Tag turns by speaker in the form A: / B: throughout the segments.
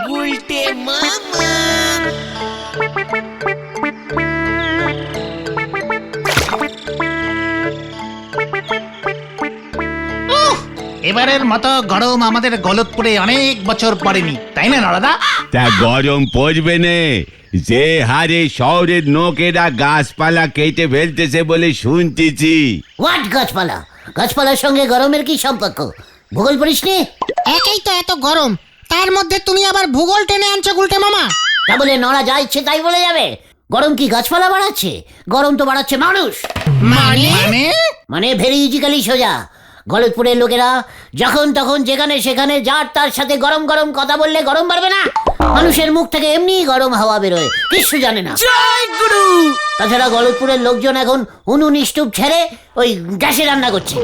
A: গুলটে মামা।
B: এবারের মতো গরম আমাদের গলতপুরে অনেক বছর পড়েনি, তাই না নরদা?
C: তা গরম পড়বে নে, যে হারে শহরের লোকেরা গাছপালা কেটে ফেলতেছে বলে শুনতেছি।
D: হোয়াট গাছপালা? গাছপালার সঙ্গে গরমের কি সম্পর্ক? ভূগোল পড়িস নি?
E: একেই তো এত গরম, তার মধ্যে তুমি আবার ভূগোল টেনে আনছো গুলটে মামা।
D: তা বলে নড়া যা ইচ্ছে তাই বলে যাবে? গরম কি গাছপালা বাড়াচ্ছে? গরম তো বাড়াচ্ছে মানুষ।
E: মানে
D: মানে ভেরি ইজিক্যালি সোজা। গলতপুরের লোকেরা যখন তখন যেখানে সেখানে যার তার সাথে গরম গরম কথা বললে গরম বাড়বে না? মানুষের মুখ থেকে এমনি গরম হাওয়া বেরোয়, কিছু জানে না।
A: জয় গুরু।
D: তাছাড়া গলতপুরের লোকজন এখন উনুন স্টোভ ছেড়ে ওই গ্যাসে রান্না করছে।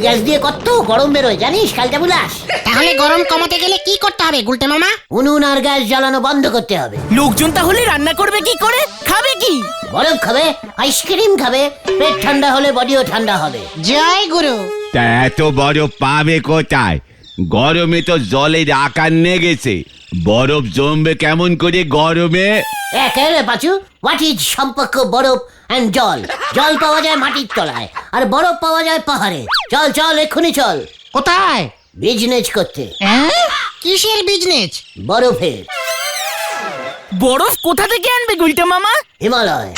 D: গ্যাস দিয়ে কত গরম বেরোয় জানিস কালটা বুলাস?
E: তাহলে গরম কমাতে গেলে কি করতে হবে গুলটে মামা?
D: উনুন আর গ্যাস জ্বালানো বন্ধ করতে হবে।
A: লোকজন তাহলে রান্না করবে কি করে, খাবে কি?
D: বরফ খাবে, আইসক্রিম খাবে, পেট ঠান্ডা হলে বডিও ঠান্ডা হবে।
E: জয় গুরু।
C: তা এত বরফ পাবে কোথায়? গরমে তো জলের আকার নেগেছে, বরফ জমবে কেমন করে গরমে?
D: একেবারে পাচু, হোয়াট ইজ সম্পর্ক বরফ এন্ড জল? জল পাওয়া যায় মাটির তলায়, আর বরফ পাওয়া যায় পাহাড়ে। চল চল এক্ষুনি চল
B: কোথায়?
D: বিজনেস করতে।
E: কিসের বিজনেস?
D: বরফের।
A: বরফ কোথা থেকে আনবে গুলটে মামা?
D: হিমালয়।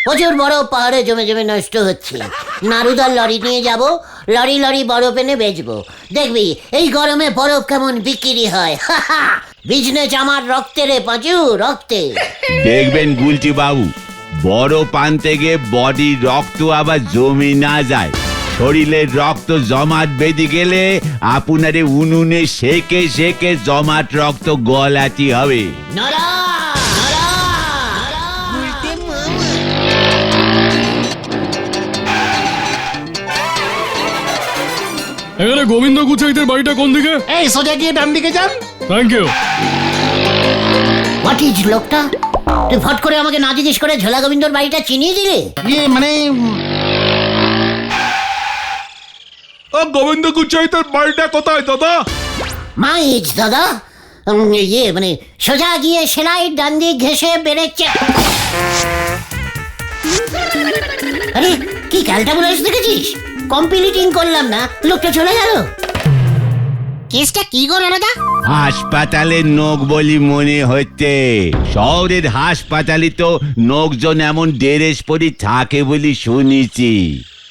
D: প্রচুর বরফ পাহাড়ে জমে জমে নষ্ট হচ্ছে। নারুদার লরি নিয়ে যাব, লরি লরি বরফ এনে বেচবো। দেখবি এই গরমে বরফ কেমন বিক্রি হয়। বিজনেস আমার রক্তে রে পাঁচু, রক্তে।
C: দেখবেন গুলটি বাবু, বরফ আনতে গিয়ে বডির রক্ত আবার জমে না যায়। শরীরের রক্ত জমাট বেঁধে গেলে আপনারে উনুনে সেকে সেকে জমাট রক্ত গলাতে হবে।
D: নরা নরা
A: গুলটে মামা।
F: এখানে গোবিন্দ গুচাইতের বাড়িটা কোন দিকে?
B: এই সোজা গিয়ে ডান দিকে যান।
F: Thank you.
D: হোয়াট ইজ লোকটা? তুই ফট করে আমাকে না জিজ্ঞেস করে ঝোলা গোবিন্দর বাড়িটা চিনিয়ে দিলে?
B: মানে
F: ও গোবিন্দ গুচাইতের বাড়িটা কোথায় দাদা?
D: মাইজ দাদা। মানে সোজা গিয়ে সেলাই ডান দিক ঘেসে বেড়েছে। আরে কি ক্যালটা বলে দেখেছিস? কম্পিলিটিং করলাম না, লোকটা চলে গেল।
E: কেসটা কি গো নরদা?
C: হাসপাতালের নোক বলি মনে হচ্ছে। শহরের হাসপাতালে তো লোকজন এমন ড্রেস পরি থাকে বলি শুনেছি।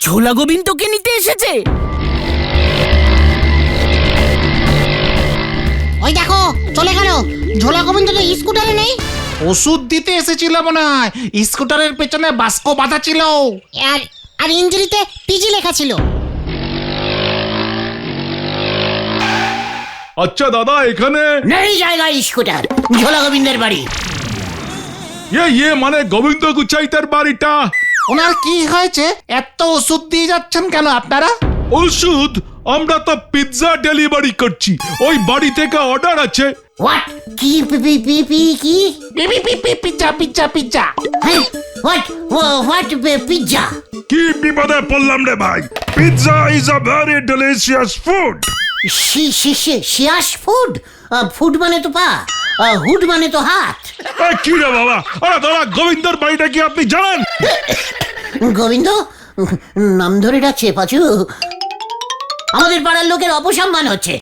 A: ছোলা গোবিন্দকে নিতে এসেছে।
E: ওই দেখো চলে গেল। ঝোলা গোবিন্দ তো স্কুটারে নেই।
B: ওষুধ দিতে এসেছিল মনে হয়, স্কুটারের পেছনে বাস্ক বাঁধা ছিল।
E: আর আর ইঞ্জিরিতে পিজি লেখা ছিল।
F: আচ্ছা দাদা, এখানে
D: নেই জায়গা স্কুটার, ঝোলা গোবিন্দের বাড়ি।
F: ইয়ে মানে গোবিন্দ গুচাইতের বাড়িটা।
B: ওনার কি হয়েছে? এত ওষুধ দিয়ে যাচ্ছেন কেন আপনারা?
F: ওষুধ? আমরা তো পিৎজা ডেলিভারি করছি, ওই বাড়ি থেকে অর্ডার আছে।
D: হোয়াট? কি পি পি পি পি কি?
B: Pizza pizza pizza.
D: হ্যাঁ হোয়াট হোয়াট পিৎজা?
F: কি বিপদে পড়লাম রে ভাই। Pizza is a very delicious food.
D: শিয়াস ফুড? ফুড মানে তো পা, হুড মানে তো হাত।
F: কি রে বাবা, আরে দাদা গোবিন্দর বাড়িটা কি আপনি জানেন?
D: গোবিন্দ নাম ধরে ডাকছে পাচু। আমাদের পাড়ার লোকের অপসম্মান হচ্ছে,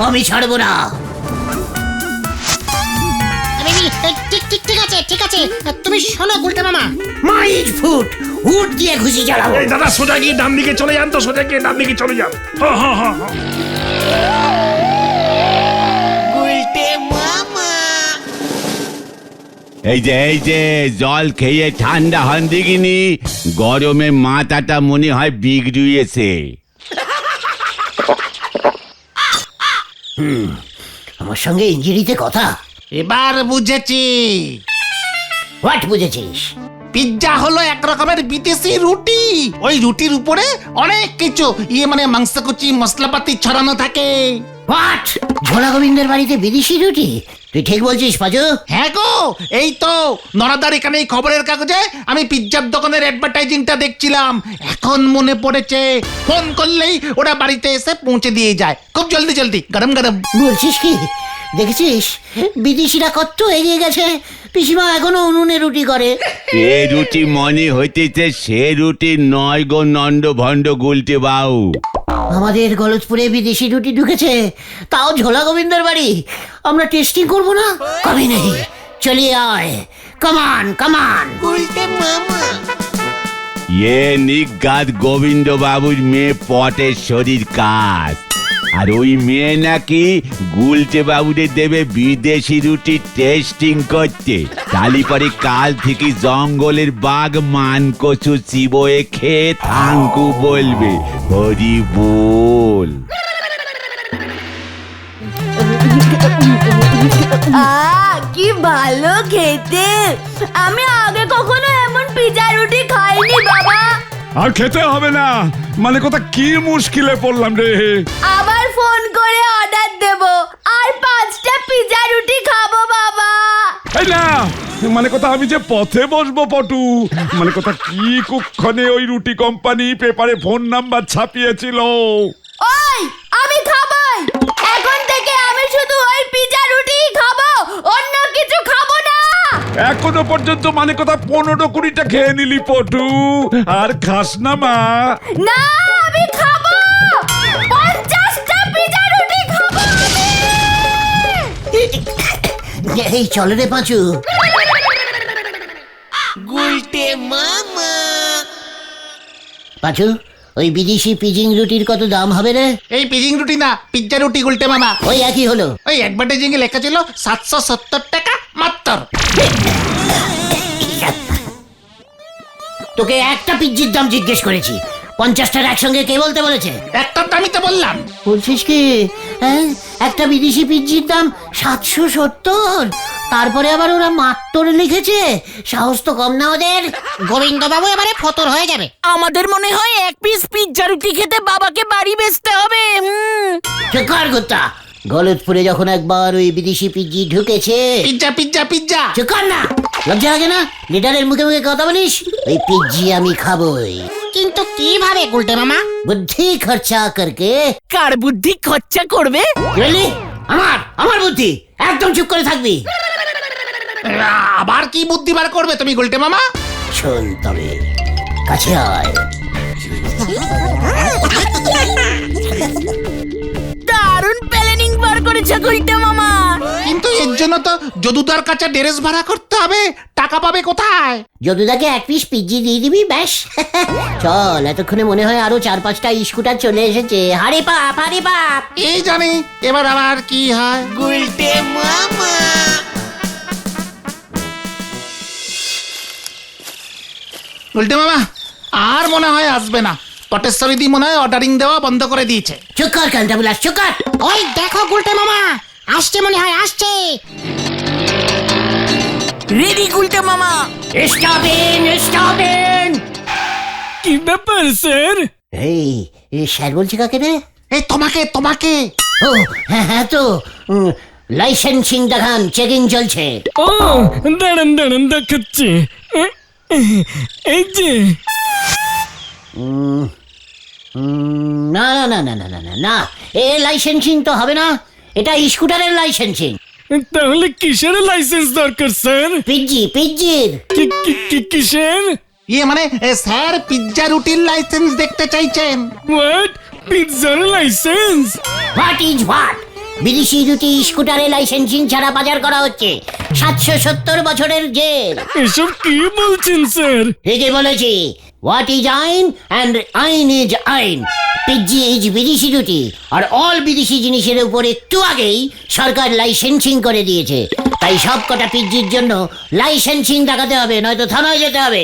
D: আমি ছাড়বো না।
E: ঠিক ঠিক ঠিক আছে ঠিক আছে, তুমি শোনো গুলটে মামা।
D: মাইজ ফুড, হুড দিয়ে ঘুষি চালাবো।
F: এই দাদা সোজা গিয়ে ডান দিকে চলে যান তো, সোজা গিয়ে ডান দিকে চলে যান। হ্যাঁ।
A: গুলটে মামা।
C: এই যে জল খেয়ে ঠান্ডা হন দেখিনি, গরমে মাথাটা মনে হয় বিগড়িয়েছে।
D: আমার সঙ্গে ইঞ্জিরিতে কথা।
B: এবার বুঝেছি।
D: হোয়াট বুঝেছিস?
B: পিজ্জা হলো এক রকমের বিদেশি রুটি। ওই রুটির উপরে অনেক কিছু মানে মাংসকুচি মশলাপাতি ছড়ানো থাকে।
D: হোয়াট? ঝোলা গোবিন্দের বাড়িতে বিদেশি রুটি? তুই ঠিক বলছিস পাজু?
B: হ্যাঁ গো, এই তো নরাদার এখানে এই খবরের কাগজে আমি পিজ্জার দোকানের অ্যাডভার্টাইজিংটা দেখছিলাম। এখন মনে পড়েছে, ফোন করলেই ওরা বাড়িতে এসে পৌঁছে দিয়ে যায়, খুব জলদি জলদি, গরম গরম।
D: বলছিস কি? দেখেছিস বিদেশিরা কত এগিয়ে গেছে, পিসিমা এখনো উনুনে রুটি করে।
C: এ রুটি মনে হইতেছে সে রুটি নয় গো নন্দ ভণ্ড গুলটে বাবু।
D: আমাদের গলতপুরে বিদেশি রুটি ঢুকেছে, তাও ঝোলা গোবিন্দের বাড়ি। আমরা টেস্টিং করবো না? কবি নেই, চলিয়ে আয়, কমান কমান।
C: এ নিগাদ গোবিন্দ বাবুর মেয়ে পটের শরীর কাজ, আর ওই মেয়ে নাকি গুলটে বাবুরে দেবে বিদেশি রুটি টেস্টিং করতে। তালি পরে কাল থেকে জঙ্গলের বাঘ মান কচু চিবোয়ে খেয়ে থাঙ্কু বলবে হরি বল।
G: কি ভালো খেতে! আমি আগে কখনো এমন পিজা রুটি খাইনি বাবা।
F: আর খেতে হবে না, মানে কথা কি মুশকিলে পড়লাম রে।
G: আবার ফোন করে অর্ডার দেব, আর 5টা পিজা রুটি খাবো বাবা।
F: এই না, মানে কথা আমি যে পথে বসবো পটু, মানে কথা কি কুক্ষণে ওই রুটি কোম্পানি পেপারে ফোন নাম্বার ছাপিয়েছিল।
G: ওই আমি খাবোই, এখন থেকে আমি শুধু ওই পিজা রুটিই খাবো, অন্য কিছু খাবো না।
F: এখনো পর্যন্ত মানে কথা 15-20টা খেয়ে নিলি পটু, আর খাস না মা।
G: না আমি খাবো, 50টা পিজা রুটি খাবো আমি।
D: এই চলো রে পাঁচু। পাঁচু, ওই বিদেশি পিজিং রুটির কত দাম হবে রে?
B: এই পিজিং রুটি না, পিজ্জা রুটি গুলটে মামা।
D: ওই একই হলো।
B: ওই অ্যাডভার্টাইজিং এ লেখা ছিল 770 টাকা মাত্র।
D: তোকে একটা পিজ্জির দাম জিজ্ঞেস করেছি, 50টার একসঙ্গে কে বলতে বলেছে?
B: একটার দামই তো বললাম।
D: বলছিস কি? হ্যাঁ, একটা বিদেশি পিজ্জির দাম 770, তারপরে আবার ওরা মাত্র লিখেছে। সাহস তো কম না ওদের।
E: গোবিন্দ বাবু এবারে ফতর হয়ে যাবে।
A: আমাদের মনে হয় এক পিস পিজ্জা রুটি খেতে বাবাকে বাড়ি বেচতে হবে।
D: চুকার গুত্তা, গলতপুরে যখন একবার ওই বিদেশি পিজ্জি ঢুকেছে।
B: Pizza pizza pizza.
D: চুকার না, লজ্জা লাগে না? লিডারের মুখে মুখে কথা বলিস? ওই পিজ্জি আমি খাবোই,
E: কিন্তু কিভাবে গুলটে মামা?
D: বুদ্ধি খরচা করকে।
A: কার বুদ্ধি খরচা করবে?
D: কি বললি? আমার বুদ্ধি। একদম চুপ করে থাকবি।
B: আবার কি বুদ্ধি বার করবে তুমি গুলটে মামা?
D: শোন তবে, কাছে আয়।
A: দারুণ প্ল্যানিং বার করেছে গুলটে মামা।
B: কিন্তু এর জন্য তো যদুদার কাছে ড্রেস ভাড়া করতে হবে, টাকা পাবে কোথায়?
D: যদুদাকে এক পিস পিজ্জি দিয়ে দিবি ব্যাস। চল, এতক্ষণে মনে হয় আরো 4-5টা স্কুটার চলে এসেছে। হারে বাপ, হারে বাপ।
B: এই জানি এবার আবার কি হয়।
A: গুলটে মামা।
B: গুলটে মামা আর মনে হয় আসবে না। পটেশ্বরী দি মনে হয় অর্ডারিং দেওয়া বন্ধ করে দিয়েছে।
D: চুপ কর কান্তাবুলাস, চুপ কর।
E: ওই দেখো গুলটে মামা আসছে, মনে হয় আসছে।
A: রেডি গুলটে মামা।
D: Stop in.
A: কি ব্যাপার স্যার?
D: এই স্যার বলছে কাকে রে?
B: এই তোমাকে।
D: ও হ্যাঁ তো, লাইসেন্সিং দেখান, চেকিং চলছে।
A: ও দাঁড়ান দেখাচ্ছি। এই যে
D: না না না না না না না না, এ লাইসেন্সিং তো হবে না, এটা স্কুটারের লাইসেন্সিং।
A: তাহলে কিসের লাইসেন্স দরকার স্যার?
D: পিজ্জির।
A: কিসের?
B: ইয়ে মানে স্যার পিজ্জা রুটির লাইসেন্স দেখতে চাইছেন।
A: হোয়াট? পিৎজার লাইসেন্স?
D: What is what? বিদেশি রুটি স্কুটারে লাইসেন্সিং ছাড়া বাজার করা হচ্ছে, 770 বছরের জেল।
A: এসব কি বলছেন স্যার?
D: ঠিকই বলেছি। হোয়াট ইজ আইন অ্যান্ড আইন ইজ আইন। পিজ্জি ইজ বিদেশি রুটি, আর অল বিদেশি জিনিসের উপর একটু আগেই সরকার লাইসেন্সিং করে দিয়েছে। তাই সব কটা পিজ্জির জন্য লাইসেন্সিং দেখাতে হবে, নয়তো থানায় যেতে হবে।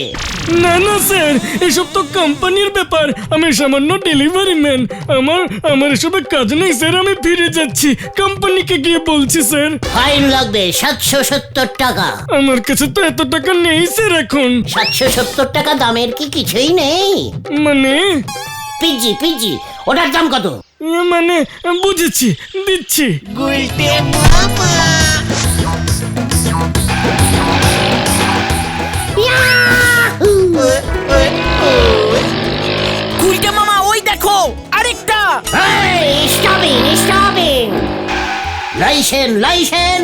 A: না স্যার, এসব তো কোম্পানির ব্যাপার। আমি সামান্য ডেলিভারি ম্যান। আমার এসবে কাজ নেই স্যার, আমি ফিরে যাচ্ছি। কোম্পানিকে গিয়ে বলছি স্যার।
D: ফাইন লাগবে 770 টাকা।
A: আমার কাছে তো এত টাকা নেই স্যার এখন।
D: 770 টাকা দামের কি কিছুই নেই?
A: মানে
D: পিজ্জি ওটার দাম কত?
A: মানে বুঝেছি, দিচ্ছি। গুলটে মামা ওই দেখো আরেকটা।
D: স্টপিং। লাইসেন লাইসেন।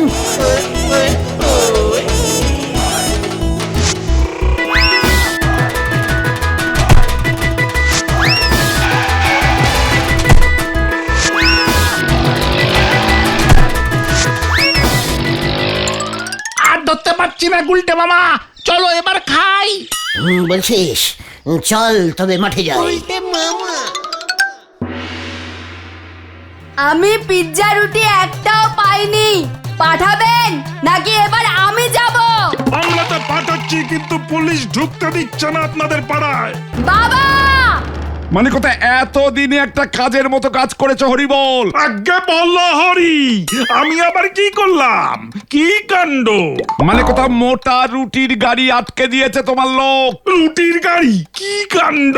B: আর ধরতে পারছি না গুলটে মামা, চলো এবার খাই।
D: বলছিস? চল তবে মাঠে যাই।
G: আমি পিৎজা রুটি একটাও পাইনি, পাঠাবেন নাকি এবার আমি যাব?
F: আমরা তো পাঠাচ্ছি, কিন্তু পুলিশ ঢুকতে দিচ্ছে না আপনাদের পাড়ায়।
G: বাবা!
F: মানে কথা এতদিনে একটা কাজের মতো কাজ করেছো হরিবল। আগে বললো হরি, আমি আবার কি করলাম? কি কাণ্ড! মানে কথা মোটা রুটির গাড়ি আটকে দিয়েছে তোমার লোক। রুটির গাড়ি? কি কাণ্ড!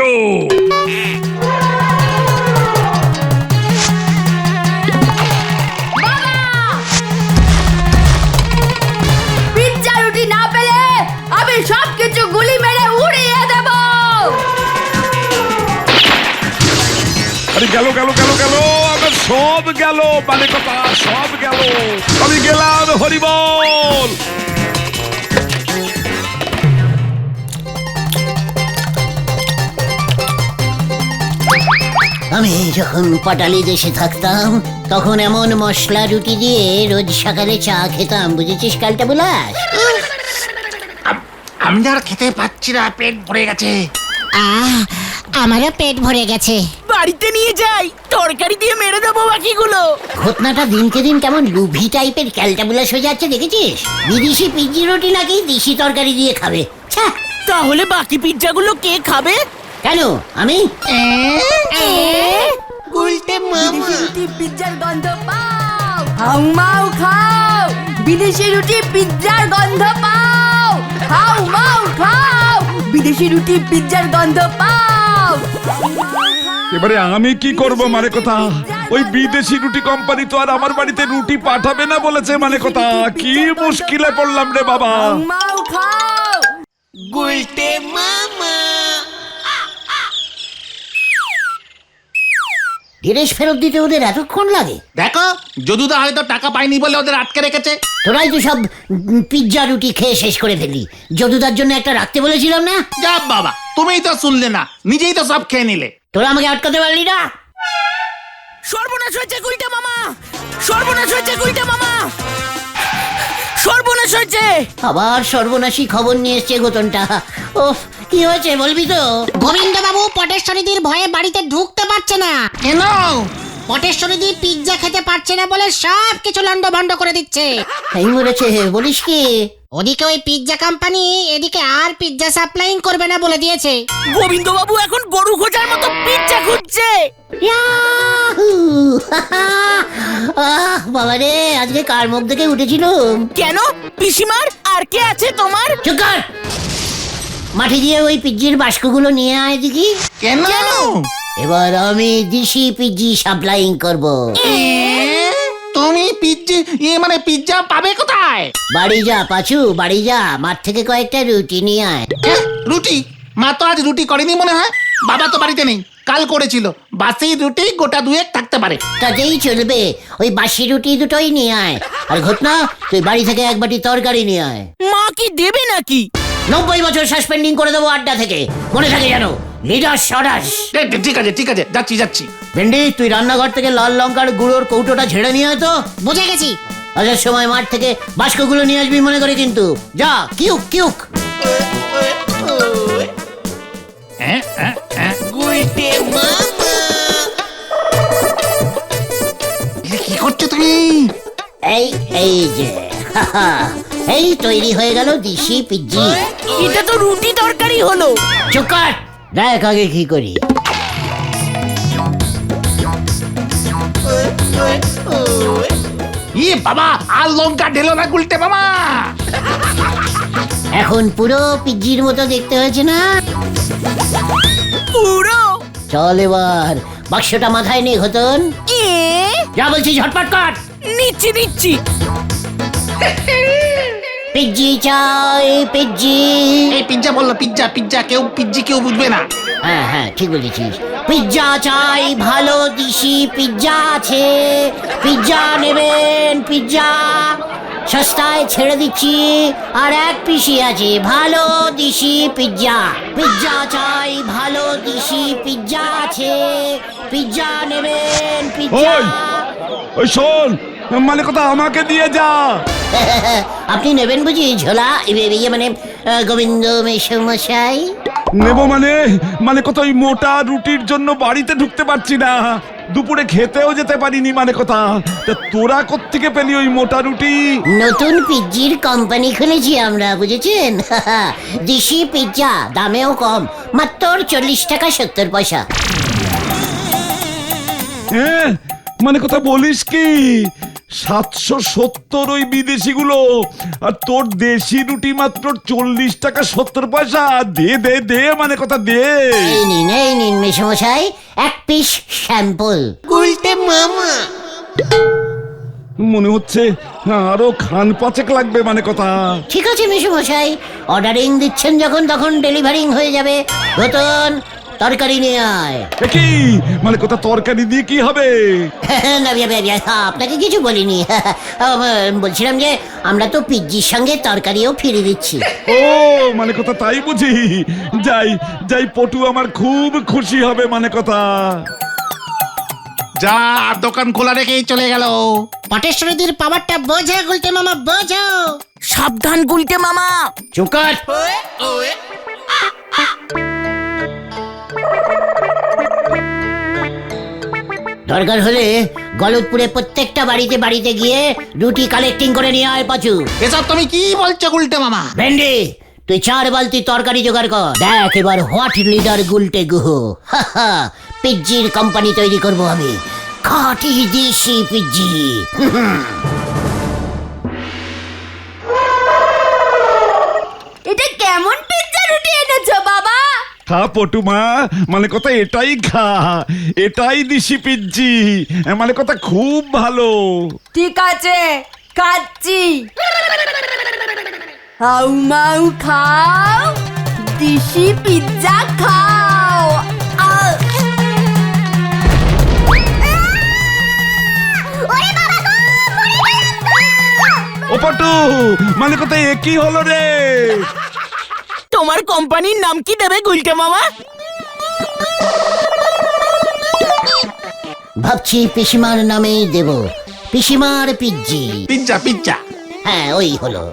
G: পিৎজা রুটি না পেলে আমি সবকিছু গুলি মেরে উড়িয়ে দেব।
F: আরে গেল গেল গেল গেল, আমার সব গেল, মানে কথা সব গেল। আমি গেলাম হরিবল।
D: আমি যখন পাটালি দেশে থাকতাম তখন এমন মশলা রুটি দিয়ে রোজ সকালে চা খেতাম, বুঝেছিস কালটা বুলাস?
B: আমি আর খেতে পাচ্ছি না, পেট ভরে গেছে।
E: আমারও পেট ভরে গেছে।
H: বাড়িতে নিয়ে যাই, তরকারি দিয়ে মেরে দেবো বাকিগুলো।
D: ঘটনাটা দিনকে দিন কেমন লুভি টাইপের ক্যালটা বুলাস হয়ে যাচ্ছে, দেখেছিস? বিদেশি পিজ্জি রুটি নাকি দেশি তরকারি দিয়ে খাবে। ছ্যা!
H: তাহলে বাকি পিৎজাগুলো কে খাবে?
D: কেন আমি?
G: বিদেশি রুটি পিৎজার গন্ধ পাও, হাউ মাউ খাও। বিদেশি রুটি পিৎজার গন্ধ পাও, হাউ মাউ খাও। বিদেশি রুটি পিৎজার গন্ধ পাও।
F: এবারে আমি কি করব? মানে কথা ওই বিদেশি রুটি কোম্পানি তো আর আমার বাড়িতে রুটি পাঠাবে না বলেছে। মানে কথা কি মুশকিলে পড়লাম রে বাবা।
G: হাউ মাউ খাও।
D: ধীরেশ ফেরত দিতে ওদের এতক্ষণ লাগে?
B: দেখো, যদুদা হয়তো টাকা পায়নি বলে ওদের আটকে রেখেছে।
D: তোরাই তো সব পিজ্জা রুটি খেয়ে শেষ করে ফেলি। যদুদার জন্য একটা রাখতে বলেছিলাম না?
B: যা বাবা, তুমিই তো শুনলে না, নিজেই তো সব খেয়ে নিলে।
D: তোরা আমাকে আটকাতে পারলি না।
H: সর্বনাশ হয়েছে গুলটে মামা, সর্বনাশ হয়েছে গুলটে মামা, সর্বনাশ হয়েছে।
D: আবার সর্বনাশী খবর নিয়ে এসছে গোতনটা। ওফ, কি হয়েছে বলবি তো?
E: গোবিন্দ বাবু পটেশ্বরীদির ভয়ে বাড়িতে ঢুকতে পারছে না।
B: কেন?
E: পটেশ্বরীদি পিৎজা খেতে পারছে না বলে সব কিছু লন্ডভন্ড করে দিচ্ছে।
D: এই মরেছে, বলিস কি?
E: ওদিকে ওই পিৎজা কোম্পানি এদিকে আর পিৎজা সাপ্লাইং করবে না বলে দিয়েছে।
H: গোবিন্দ বাবু এখন গরু খোঁজার মতো পিৎজা খুঁজছে।
D: ইয়াহু! আহ বাবা রে, আজকে কার মুখ দেখে উঠেছিল?
H: কেন পিসিমার? আর কে আছে তোমার?
D: চুপ কর! মাঠে গিয়ে ওই পিজ্জির বাস্কগুলো নিয়ে আয় দেখি।
B: কেন?
D: এবার আমি দেশি পিজ্জি সাপ্লাইং করব।
B: তুমি পিজ্জি মানে পিজ্জা পাবে কোথায়?
D: বাড়ি যা পাচু, বাড়ি যা, মাঠ থেকে কয়েকটা রুটি নিয়ে আয়।
B: রুটি? মা তো আজ রুটি করেনি মনে হয়। বাবা তো বাড়িতে নেই, কাল করেছিল। বাসি রুটি গোটা দুয়েক থাকতে পারে।
D: তাতেই চলবে, ওই বাসি রুটি দুটোই নিয়ে আয়। আর ঘটনা, তুই বাড়ি থেকে এক বাটি তরকারি নিয়ে আয়।
H: মা কি দেবে নাকি?
D: 90 বছর সাসপেন্ডিং করে দেবো আড্ডা থেকে, মনে থাকে জানো। লিডার সরাস।
B: ঠিক আছে ঠিক আছে, যাচ্ছি যাচ্ছি।
D: ভেন্ডি, তুই রান্নাঘর থেকে লাল লঙ্কার গুঁড়োর কৌটোটা ঝেড়ে নিয়ে আয় তো।
E: বুঝে গেছি।
D: আসার সময় মাঠ থেকে বাস্কগুলো নিয়ে আসবি মনে করে কিন্তু। যা, কিউক কিউক।
B: কি করছো তুমি?
D: এই এই যে এই তৈরি হয়ে গেল দেশি পিজ্জি।
H: এটা তো রুটি তরকারি হলো।
D: চুপ কর, দেখ আগে কি করি।
B: বাবা, আর লঙ্কা ঢেলো না গুলটে মামা।
D: এখন পুরো পিজ্জির মতো দেখতে হয়েছে না?
H: পুরো।
D: চল এবার বাক্সটা মাথায় নে ঘতন। যা বলছি ঝটপট কর।
H: নিচ্ছি নিচ্ছি।
D: পিজ্জি চাই, পিজ্জি।
B: এই পিজ্জা বললো, পিজ্জা পিজ্জা, কেউ পিজ্জি কেউ বুঝবে না।
D: হ্যাঁ হ্যাঁ, ঠিক বলেছিস। পিৎজা চাই, ভালো দিশি পিৎজা আছে, পিৎজা নেবেন? পিৎজা সস্তায় ছেড়ে দিচ্ছি, আর এক পিসি আছে ভালো দিশি পিৎজা। পিৎজা চাই, ভালো দিশি পিৎজা আছে, পিৎজা নেবেন? পিৎজা
F: ওই শোন, মানে কথা আমাকে দিয়ে যা।
D: আপনি নেবেন বুঝি ঝোলা? ইয়ে মানে গোবিন্দ মেশমশাই।
F: নেব মানে কথা ওই মোটা রুটির জন্য বাড়িতে ঢুকতে পারছি না, দুপুরে খেতেও যেতে পারিনি। মানে কথা তা তোরা কোত্থেকে পেলি ওই মোটা রুটি?
D: নতুন পিৎজির কোম্পানি খুলেছি আমরা, বুঝেছেন? দেশি পিৎজা, দামেও কম, মাত্র 40 টাকা 70 পয়সা।
F: হ্যাঁ, মানে কথা বলিস কি? 770 ওই বিদেশিগুলো, আর তোর দেশি রুটি মাত্র 40 টাকা 70 পয়সা। দে দে দে, মানে কথা দে।
D: এই নিন মেশমশাই, এক পিস স্যাম্পল।
F: মনে হচ্ছে আরো খান পাঁচেক লাগবে। মানে কথা
D: ঠিক আছে মেশমশাই, অর্ডারিং দিচ্ছেন যখন, তখন ডেলিভারিং হয়ে যাবে। রতন, তরকারি নিয়ে আয়।
F: কি মানে কথা, তরকারি দিয়ে কি হবে?
D: না, আপনাকে কিছু বলিনি। বলছিলাম যে আমরা তো পিৎজির সঙ্গে তরকারিও ফিরে দিচ্ছি।
F: ও মানে কথা তাই বুঝি। যাই যাই, পটু আমার খুব খুশি হবে। মানে কথা
B: যা, দোকান খোলা রেখেই চলে গেল।
E: পটেশ্বরীদের পাওয়ারটা বোঝো গুলটে মামা, বোঝো।
H: সাবধান গুলটে মামা।
B: চুপ কর।
D: দরকার হলে গলতপুরে প্রত্যেকটা বাড়িতে গিয়ে রুটি কালেক্টিং করে নিয়ে আয় পাচু।
B: এসব তুমি কি বলছো গুলটে মামা?
D: ভেন্ডি, তুই 4 বালতি তরকারি জোগাড় কর। দেখ এবার what leader Gulte Guha. পিৎজির company তৈরি করব আমি, খাঁটি দেশি পিৎজি।
G: এটা কেমন পিৎজা রুটি এনেছো বাবা?
F: খা পটুমা, মানে কথা এটাই খা, এটাই দিশি পিজ্জি। মানে কথা খুব ভালো।
G: ঠিক আছে, খাচ্ছি। হাউ মাউ খাও, দেশি পিৎজা খাও। আহ!
F: ও পটু, মানে কথা এ কি হলো রে?
H: তোমার কোম্পানির নাম কি দেবে গুলটে মামা?
D: ভাবছি পিসিমার নামেই দেব, পিসিমার পিৎজি।
B: Pizza pizza.
D: হ্যাঁ, ওই হলো।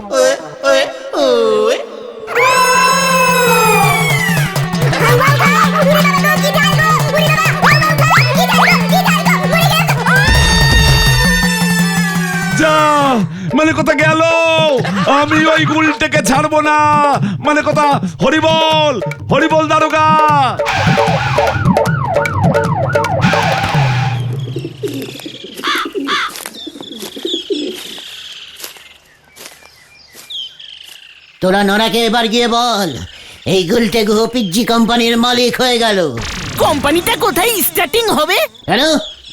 F: যা, মানে কথা গেল। আমি ওই গুলটেকে ছাড়বো না। মানে কথা হরিবল, হরিবল দারোগা।
D: তোরা নরাকে এবার গিয়ে বল, এই গুলটে গুহ পিৎজি কোম্পানির মালিক হয়ে গেল।
H: কোম্পানিটা কোথায় স্টার্টিং হবে?
D: কেন?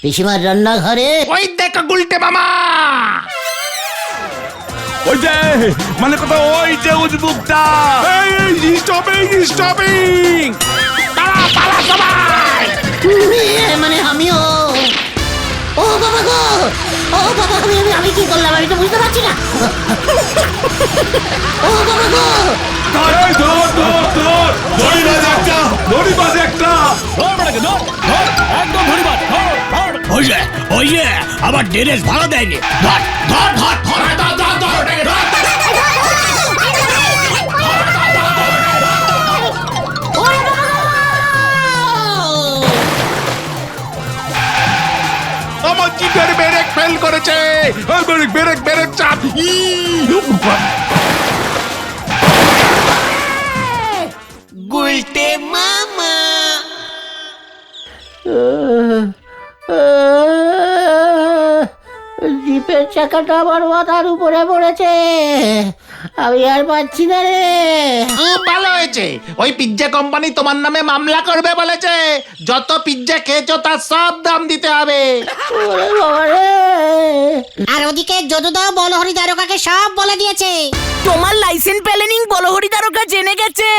D: পিসিমার রান্নাঘরে।
B: ওই দেখো গুলটে মামা।
F: ওই যে মানে কথা, ওই যে উজবুকটা। স্টপিং।
B: পালা পালা সবাই।
D: মানে আমিও। ও বাবা গো, ও বাবা, আমি কি করলাম? আমি তো বুঝতে পারছি না। ও বাবা গো,
F: এই ধর ধর ধর, ধরিবাজ একটা, ধরিবাজ একটা।
A: একদম ধরিবাদ। ওই যে আবার ড্রেস ভাড়া দেয়নি। ধর ধর ধর ধর ধর ধর ধর ধর।
B: আমার জিপের ব্রেক ফেল করেছে। ব্রেক ব্রেক চাপ।
H: গুলটে মামা।
D: জিপে চাকাটা আমার মাথার উপরে পড়েছে, আমি আর পাচ্ছি না রে।
B: খুব ভালো হয়েছে, ওই পিৎজা কোম্পানি তোমার নামে মামলা করবে বলেছে। যত পিৎজা খেয়েছো তার সব দাম দিতে হবে।
D: ওরে বাবা রে।
E: আর ওদিকে যদুদা বলহরি দারোগাকে সব বলে দিয়েছে।
H: তোমার লাইসেন্স প্ল্যানিং বলহরি দারোগা জেনে গেছে।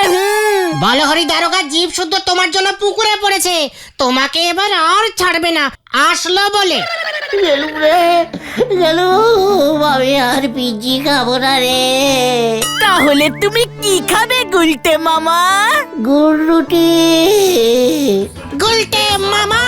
E: বলহরি দারোগা জীব শুদ্ধ তোমার জন্য পুকুরে পড়েছে, তোমাকে এবার আর ছাড়বে না আসলো বলে।
D: গেলু রে গেলু, আমি আর পিজি খাবো না রে।
H: তাহলে তুমি কি খাবে গুলটে মামা?
D: গুড় রুটি।
E: গুলটে মামা